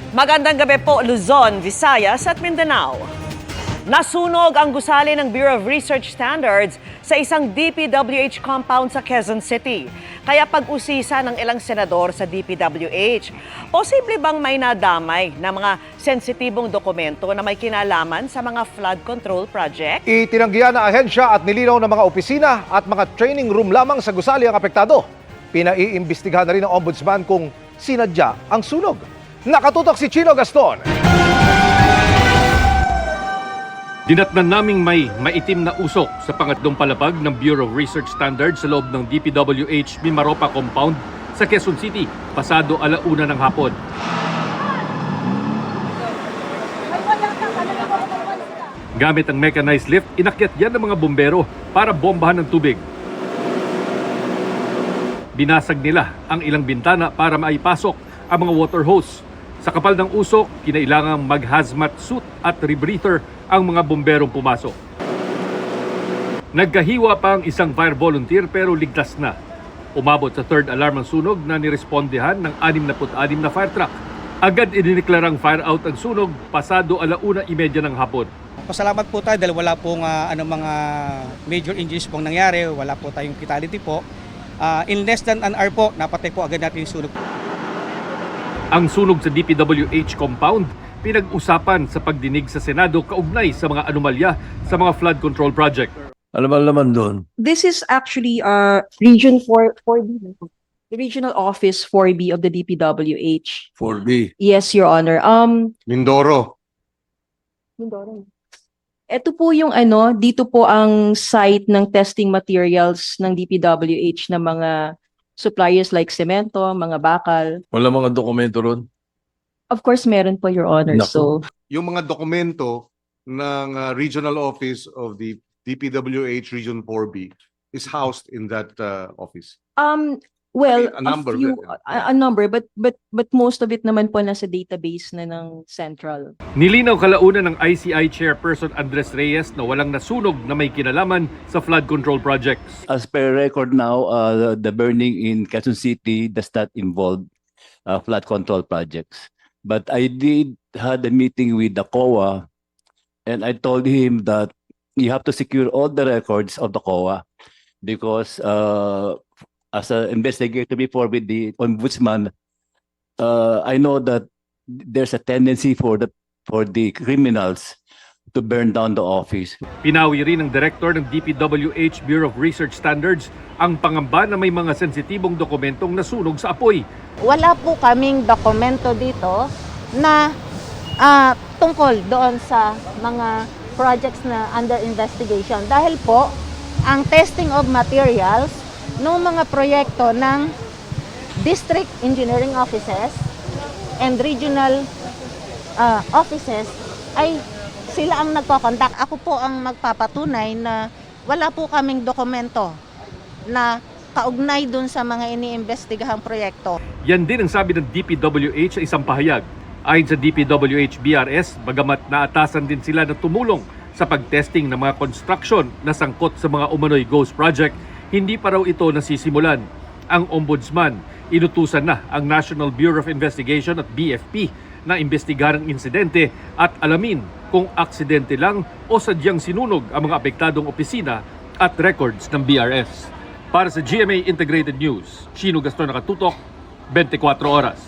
Magandang gabi po, Luzon, Visayas at Mindanao. Nasunog ang gusali ng Bureau of Research Standards sa isang DPWH compound sa Quezon City. Kaya pag-usisa ng ilang senador sa DPWH, posible bang may nadamay na mga sensitibong dokumento na may kinalaman sa mga flood control project? Itinanggihan ng ahensya at nilinaw ng mga opisina at mga training room lamang sa gusali ang apektado. Pinaiimbestigahan na rin ng ombudsman kung sinadya ang sunog. Nakatutok si Chino Gaston. Dinatnan naming may maitim na usok sa pangatlong palapag ng Bureau of Research Standards sa loob ng DPWH Mimaropa Compound sa Quezon City, pasado 1:00 ng hapon. Gamit ang mechanized lift, inakyat yan ng mga bumbero para bombahan ng tubig. Binasag nila ang ilang bintana para maipasok ang mga water hose. Sa kapal ng usok, kinailangang mag-hazmat suit at rebreather ang mga bomberong pumasok. Nagkahiwa pa ang isang fire volunteer pero ligtas na. Umabot sa third alarm ang sunog na nirespondehan ng 66 na fire truck. Agad idiniklarang fire out ang sunog pasado 1:30 ng hapon. Pasalamat po tayo dahil wala pong mga major injuries pong nangyari, wala po tayong fatality po. In less than an hour po, napatay po agad natin yung sunog. Ang sunog sa DPWH compound, pinag-usapan sa pagdinig sa Senado kaugnay sa mga anomalya sa mga flood control project. Ano ba naman doon? This is actually Region 4B, the Regional Office 4B of the DPWH. 4B. Yes, Your Honor. Mindoro. Ito po yung dito po ang site ng testing materials ng DPWH na mga suppliers like semento, mga bakal. Wala mga dokumento ron? Of course, meron po, Your Honor. Naku. So, Yung mga dokumento ng Regional Office of the DPWH Region 4B is housed in that office. well, A number, a number, but most of it naman po nasa database na ng central. Nilinaw kalaunan ng ICI Chairperson Andres Reyes na walang nasunog na may kinalaman sa flood control projects. As per record now, the burning in Quezon City does not involve flood control projects. But I did had a meeting with the COA, and I told him that you have to secure all the records of the COA because as an investigator before with the ombudsman, I know that there's a tendency for the criminals to burn down the office. Pinawi rin ng Director ng DPWH Bureau of Research Standards ang pangamba na may mga sensitibong dokumentong nasunog sa apoy. Wala po kaming dokumento dito na tungkol doon sa mga projects na under investigation. Dahil po, ang testing of materials ng mga proyekto ng district engineering offices and regional offices ay sila ang nagko-conduct. Ako po ang magpapatunay na wala po kaming dokumento na kaugnay dun sa mga iniimbestigahang proyekto. Yan din ang sabi ng DPWH sa isang pahayag. Ayon sa DPWH BRS, bagamat naatasan din sila na tumulong sa pagtesting ng mga construction na sangkot sa mga umano'y ghost project, hindi pa raw ito nasisimulan. Ang ombudsman, inutusan na ang National Bureau of Investigation at BFP na imbestigahan ang insidente at alamin kung aksidente lang o sadyang sinunog ang mga apektadong opisina at records ng BRS. Para sa GMA Integrated News, Chino Gaston, nakatutok, 24 oras.